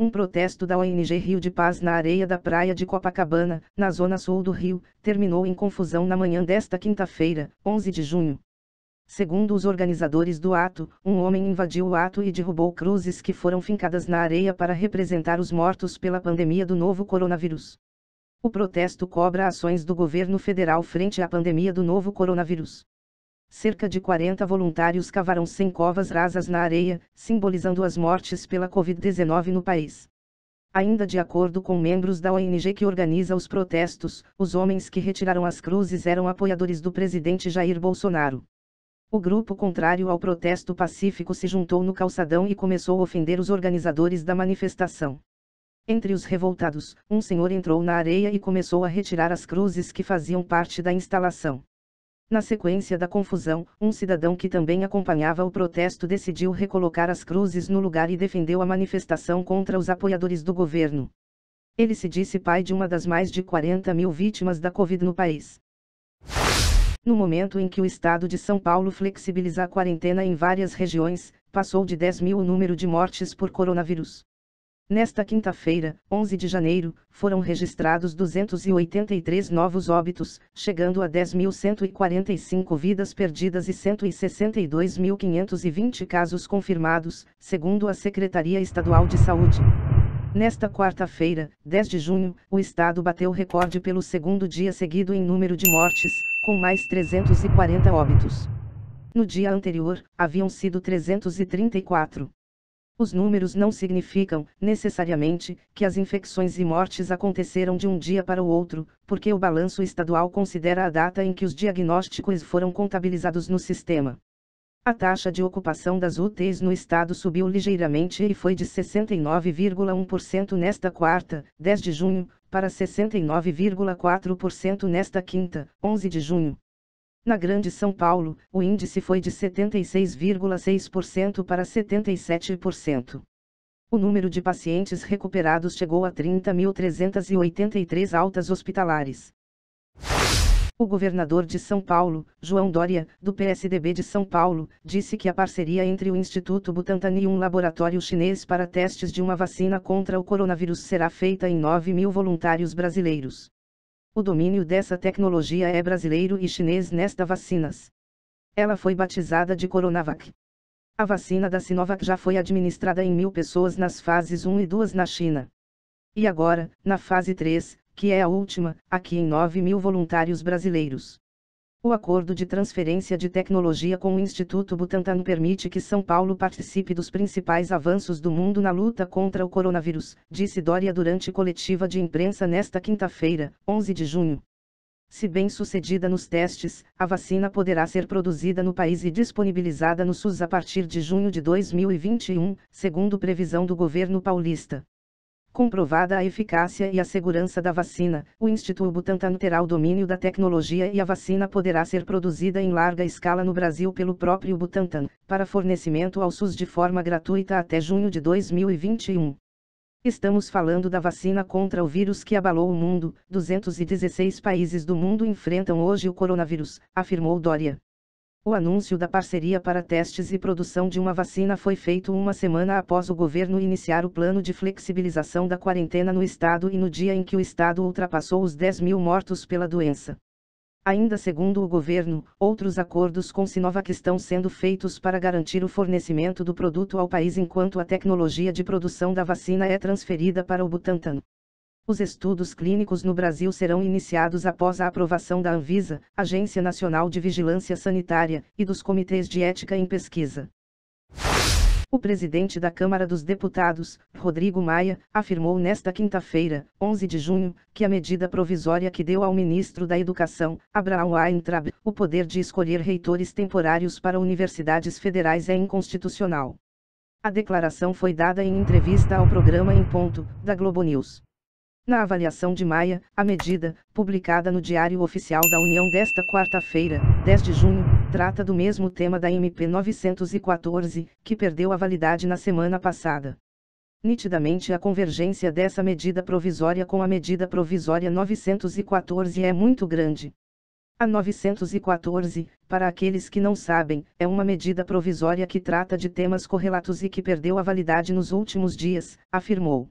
Um protesto da ONG Rio de Paz na areia da praia de Copacabana, na zona sul do Rio, terminou em confusão na manhã desta quinta-feira, 11 de junho. Segundo os organizadores do ato, um homem invadiu o ato e derrubou cruzes que foram fincadas na areia para representar os mortos pela pandemia do novo coronavírus. O protesto cobra ações do governo federal frente à pandemia do novo coronavírus. Cerca de 40 voluntários cavaram 100 covas rasas na areia, simbolizando as mortes pela Covid-19 no país. Ainda de acordo com membros da ONG que organiza os protestos, os homens que retiraram as cruzes eram apoiadores do presidente Jair Bolsonaro. O grupo contrário ao protesto pacífico se juntou no calçadão e começou a ofender os organizadores da manifestação. Entre os revoltados, um senhor entrou na areia e começou a retirar as cruzes que faziam parte da instalação. Na sequência da confusão, um cidadão que também acompanhava o protesto decidiu recolocar as cruzes no lugar e defendeu a manifestação contra os apoiadores do governo. Ele se disse pai de uma das mais de 40 mil vítimas da Covid no país. No momento em que o estado de São Paulo flexibiliza a quarentena em várias regiões, passou de 10 mil o número de mortes por coronavírus. Nesta quinta-feira, 11 de janeiro, foram registrados 283 novos óbitos, chegando a 10.145 vidas perdidas e 162.520 casos confirmados, segundo a Secretaria Estadual de Saúde. Nesta quarta-feira, 10 de junho, o estado bateu recorde pelo segundo dia seguido em número de mortes, com mais 340 óbitos. No dia anterior, haviam sido 334. Os números não significam, necessariamente, que as infecções e mortes aconteceram de um dia para o outro, porque o balanço estadual considera a data em que os diagnósticos foram contabilizados no sistema. A taxa de ocupação das UTIs no estado subiu ligeiramente e foi de 69,1% nesta quarta, 10 de junho, para 69,4% nesta quinta, 11 de junho. Na Grande São Paulo, o índice foi de 76,6% para 77%. O número de pacientes recuperados chegou a 30.383 altas hospitalares. O governador de São Paulo, João Dória, do PSDB de São Paulo, disse que a parceria entre o Instituto Butantan e um laboratório chinês para testes de uma vacina contra o coronavírus será feita em 9 mil voluntários brasileiros. O domínio dessa tecnologia é brasileiro e chinês nestas vacinas. Ela foi batizada de Coronavac. A vacina da Sinovac já foi administrada em 1.000 pessoas nas fases 1 e 2 na China. E agora, na fase 3, que é a última, aqui em 9 mil voluntários brasileiros. O acordo de transferência de tecnologia com o Instituto Butantan permite que São Paulo participe dos principais avanços do mundo na luta contra o coronavírus, disse Dória durante coletiva de imprensa nesta quinta-feira, 11 de junho. Se bem sucedida nos testes, a vacina poderá ser produzida no país e disponibilizada no SUS a partir de junho de 2021, segundo previsão do governo paulista. Comprovada a eficácia e a segurança da vacina, o Instituto Butantan terá o domínio da tecnologia e a vacina poderá ser produzida em larga escala no Brasil pelo próprio Butantan, para fornecimento ao SUS de forma gratuita até junho de 2021. Estamos falando da vacina contra o vírus que abalou o mundo. 216 países do mundo enfrentam hoje o coronavírus, afirmou Dória. O anúncio da parceria para testes e produção de uma vacina foi feito uma semana após o governo iniciar o plano de flexibilização da quarentena no estado e no dia em que o estado ultrapassou os 10 mil mortos pela doença. Ainda segundo o governo, outros acordos com Sinovac estão sendo feitos para garantir o fornecimento do produto ao país enquanto a tecnologia de produção da vacina é transferida para o Butantan. Os estudos clínicos no Brasil serão iniciados após a aprovação da Anvisa, Agência Nacional de Vigilância Sanitária, e dos comitês de ética em pesquisa. O presidente da Câmara dos Deputados, Rodrigo Maia, afirmou nesta quinta-feira, 11 de junho, que a medida provisória que deu ao ministro da Educação, Abraham Weintraub, o poder de escolher reitores temporários para universidades federais é inconstitucional. A declaração foi dada em entrevista ao programa Em Ponto, da Globo News. Na avaliação de Maia, a medida, publicada no Diário Oficial da União desta quarta-feira, 10 de junho, trata do mesmo tema da MP 914, que perdeu a validade na semana passada. Nitidamente a convergência dessa medida provisória com a medida provisória 914 é muito grande. A 914, para aqueles que não sabem, é uma medida provisória que trata de temas correlatos e que perdeu a validade nos últimos dias, afirmou.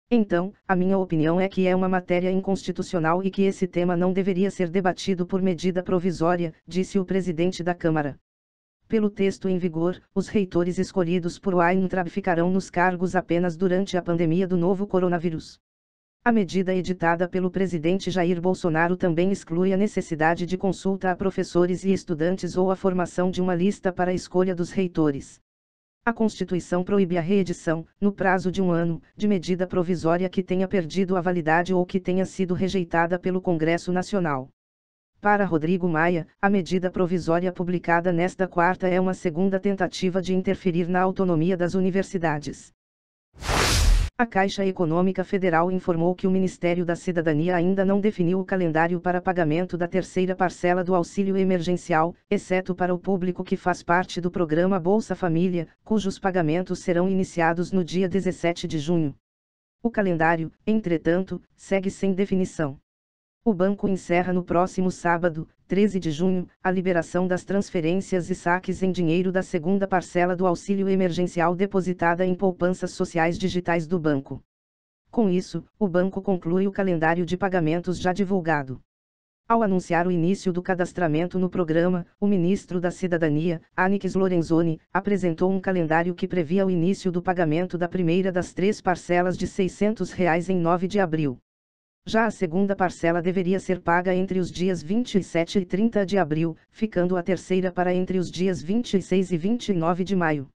Então, a minha opinião é que é uma matéria inconstitucional e que esse tema não deveria ser debatido por medida provisória, disse o presidente da Câmara. Pelo texto em vigor, os reitores escolhidos por Weintraub ficarão nos cargos apenas durante a pandemia do novo coronavírus. A medida editada pelo presidente Jair Bolsonaro também exclui a necessidade de consulta a professores e estudantes ou a formação de uma lista para a escolha dos reitores. A Constituição proíbe a reedição, no prazo de 1 ano, de medida provisória que tenha perdido a validade ou que tenha sido rejeitada pelo Congresso Nacional. Para Rodrigo Maia, a medida provisória publicada nesta quarta é uma segunda tentativa de interferir na autonomia das universidades. A Caixa Econômica Federal informou que o Ministério da Cidadania ainda não definiu o calendário para pagamento da terceira parcela do auxílio emergencial, exceto para o público que faz parte do programa Bolsa Família, cujos pagamentos serão iniciados no dia 17 de junho. O calendário, entretanto, segue sem definição. O banco encerra no próximo sábado, 13 de junho, a liberação das transferências e saques em dinheiro da segunda parcela do auxílio emergencial depositada em poupanças sociais digitais do banco. Com isso, o banco conclui o calendário de pagamentos já divulgado. Ao anunciar o início do cadastramento no programa, o ministro da Cidadania, Onyx Lorenzoni, apresentou um calendário que previa o início do pagamento da primeira das 3 parcelas de R$ 600 em 9 de abril. Já a segunda parcela deveria ser paga entre os dias 27 e 30 de abril, ficando a terceira para entre os dias 26 e 29 de maio.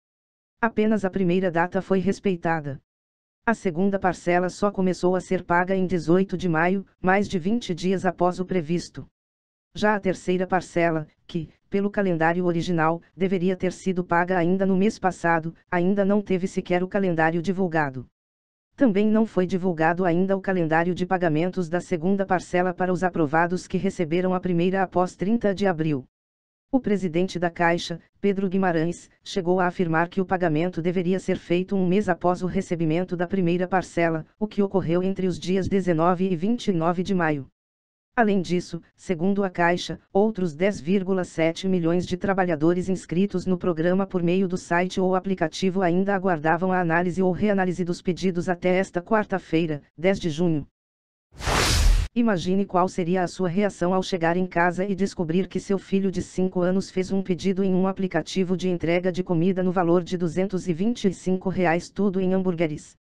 Apenas a primeira data foi respeitada. A segunda parcela só começou a ser paga em 18 de maio, mais de 20 dias após o previsto. Já a terceira parcela, que, pelo calendário original, deveria ter sido paga ainda no mês passado, ainda não teve sequer o calendário divulgado. Também não foi divulgado ainda o calendário de pagamentos da segunda parcela para os aprovados que receberam a primeira após 30 de abril. O presidente da Caixa, Pedro Guimarães, chegou a afirmar que o pagamento deveria ser feito um mês após o recebimento da primeira parcela, o que ocorreu entre os dias 19 e 29 de maio. Além disso, segundo a Caixa, outros 10,7 milhões de trabalhadores inscritos no programa por meio do site ou aplicativo ainda aguardavam a análise ou reanálise dos pedidos até esta quarta-feira, 10 de junho. Imagine qual seria a sua reação ao chegar em casa e descobrir que seu filho de 5 anos fez um pedido em um aplicativo de entrega de comida no valor de R$ 225, tudo em hambúrgueres.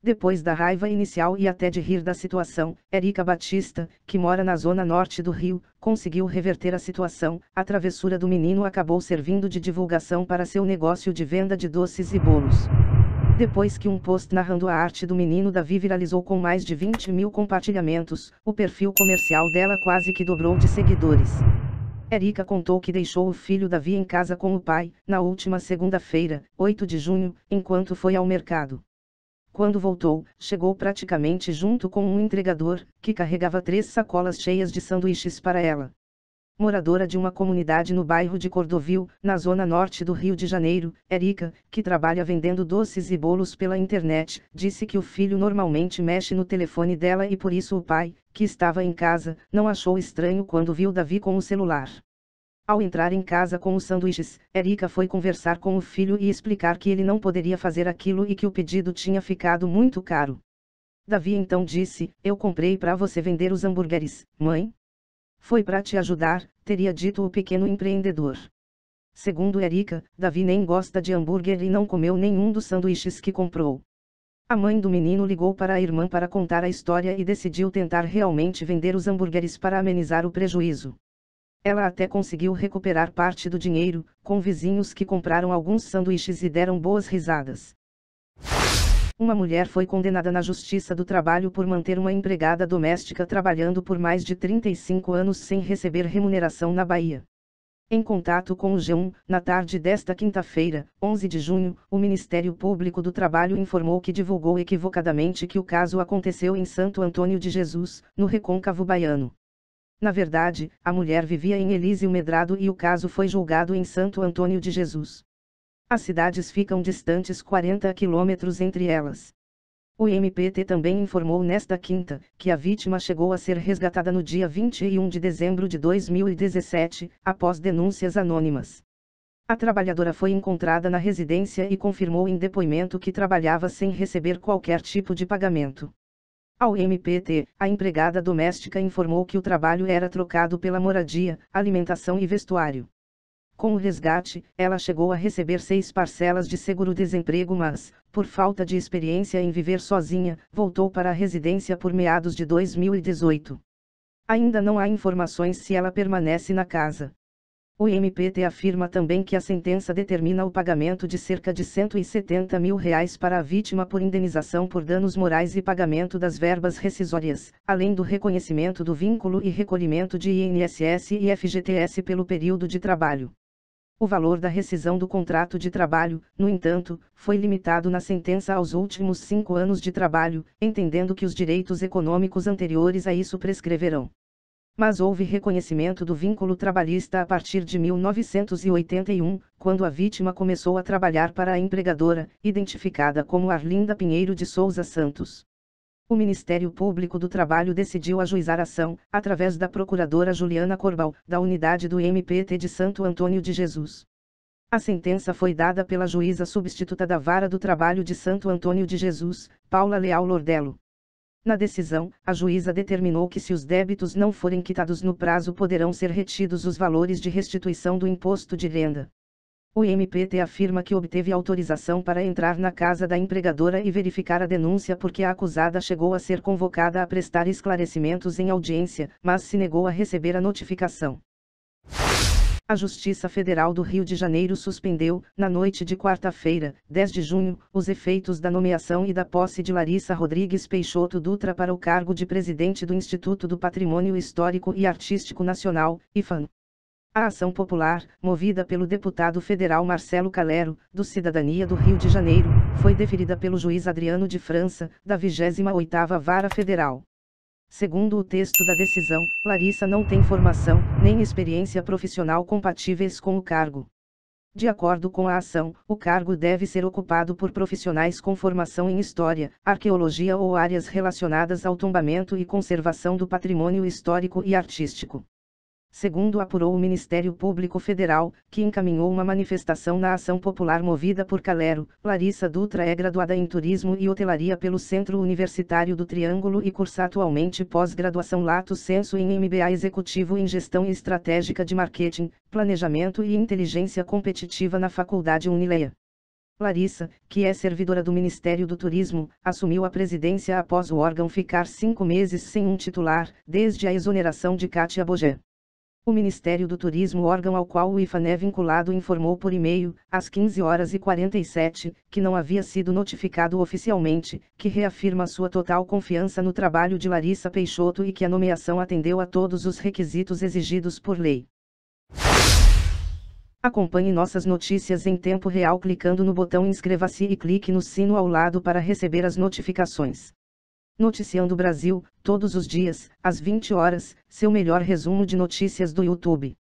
Depois da raiva inicial e até de rir da situação, Érica Batista, que mora na zona norte do Rio, conseguiu reverter a situação. A travessura do menino acabou servindo de divulgação para seu negócio de venda de doces e bolos. Depois que um post narrando a arte do menino Davi viralizou com mais de 20 mil compartilhamentos, o perfil comercial dela quase que dobrou de seguidores. Érica contou que deixou o filho Davi em casa com o pai, na última segunda-feira, 8 de junho, enquanto foi ao mercado. Quando voltou, chegou praticamente junto com um entregador, que carregava 3 sacolas cheias de sanduíches para ela. Moradora de uma comunidade no bairro de Cordovil, na zona norte do Rio de Janeiro, Érica, que trabalha vendendo doces e bolos pela internet, disse que o filho normalmente mexe no telefone dela e por isso o pai, que estava em casa, não achou estranho quando viu Davi com o celular. Ao entrar em casa com os sanduíches, Érica foi conversar com o filho e explicar que ele não poderia fazer aquilo e que o pedido tinha ficado muito caro. Davi então disse: "Eu comprei para você vender os hambúrgueres, mãe? Foi para te ajudar", teria dito o pequeno empreendedor. Segundo Érica, Davi nem gosta de hambúrguer e não comeu nenhum dos sanduíches que comprou. A mãe do menino ligou para a irmã para contar a história e decidiu tentar realmente vender os hambúrgueres para amenizar o prejuízo. Ela até conseguiu recuperar parte do dinheiro, com vizinhos que compraram alguns sanduíches e deram boas risadas. Uma mulher foi condenada na Justiça do Trabalho por manter uma empregada doméstica trabalhando por mais de 35 anos sem receber remuneração na Bahia. Em contato com o G1, na tarde desta quinta-feira, 11 de junho, o Ministério Público do Trabalho informou que divulgou equivocadamente que o caso aconteceu em Santo Antônio de Jesus, no Recôncavo Baiano. Na verdade, a mulher vivia em Elísio Medrado e o caso foi julgado em Santo Antônio de Jesus. As cidades ficam distantes 40 quilômetros entre elas. O MPT também informou nesta quinta, que a vítima chegou a ser resgatada no dia 21 de dezembro de 2017, após denúncias anônimas. A trabalhadora foi encontrada na residência e confirmou em depoimento que trabalhava sem receber qualquer tipo de pagamento. Ao MPT, a empregada doméstica informou que o trabalho era trocado pela moradia, alimentação e vestuário. Com o resgate, ela chegou a receber 6 parcelas de seguro-desemprego, mas, por falta de experiência em viver sozinha, voltou para a residência por meados de 2018. Ainda não há informações se ela permanece na casa. O MPT afirma também que a sentença determina o pagamento de cerca de R$170 mil para a vítima por indenização por danos morais e pagamento das verbas rescisórias, além do reconhecimento do vínculo e recolhimento de INSS e FGTS pelo período de trabalho. O valor da rescisão do contrato de trabalho, no entanto, foi limitado na sentença aos últimos 5 anos de trabalho, entendendo que os direitos econômicos anteriores a isso prescreverão. Mas houve reconhecimento do vínculo trabalhista a partir de 1981, quando a vítima começou a trabalhar para a empregadora, identificada como Arlinda Pinheiro de Souza Santos. O Ministério Público do Trabalho decidiu ajuizar a ação, através da procuradora Juliana Corbal, da unidade do MPT de Santo Antônio de Jesus. A sentença foi dada pela juíza substituta da Vara do Trabalho de Santo Antônio de Jesus, Paula Leal Lordello. Na decisão, a juíza determinou que se os débitos não forem quitados no prazo poderão ser retidos os valores de restituição do imposto de renda. O MPT afirma que obteve autorização para entrar na casa da empregadora e verificar a denúncia porque a acusada chegou a ser convocada a prestar esclarecimentos em audiência, mas se negou a receber a notificação. A Justiça Federal do Rio de Janeiro suspendeu, na noite de quarta-feira, 10 de junho, os efeitos da nomeação e da posse de Larissa Rodrigues Peixoto Dutra para o cargo de presidente do Instituto do Patrimônio Histórico e Artístico Nacional, IPHAN. A ação popular, movida pelo deputado federal Marcelo Calero, do Cidadania do Rio de Janeiro, foi deferida pelo juiz Adriano de França, da 28ª Vara Federal. Segundo o texto da decisão, Larissa não tem formação, nem experiência profissional compatíveis com o cargo. De acordo com a ação, o cargo deve ser ocupado por profissionais com formação em História, Arqueologia ou áreas relacionadas ao tombamento e conservação do patrimônio histórico e artístico. Segundo apurou o Ministério Público Federal, que encaminhou uma manifestação na ação popular movida por Calero, Larissa Dutra é graduada em Turismo e Hotelaria pelo Centro Universitário do Triângulo e cursa atualmente pós-graduação Lato Sensu em MBA Executivo em Gestão Estratégica de Marketing, Planejamento e Inteligência Competitiva na Faculdade Unileia. Larissa, que é servidora do Ministério do Turismo, assumiu a presidência após o órgão ficar 5 meses sem um titular, desde a exoneração de Kátia Bogé. O Ministério do Turismo, órgão ao qual o IPHAN é vinculado, informou por e-mail, às 15h47, que não havia sido notificado oficialmente, que reafirma sua total confiança no trabalho de Larissa Peixoto e que a nomeação atendeu a todos os requisitos exigidos por lei. Acompanhe nossas notícias em tempo real clicando no botão inscreva-se e clique no sino ao lado para receber as notificações. Noticiando Brasil, todos os dias, às 20 horas, seu melhor resumo de notícias do YouTube.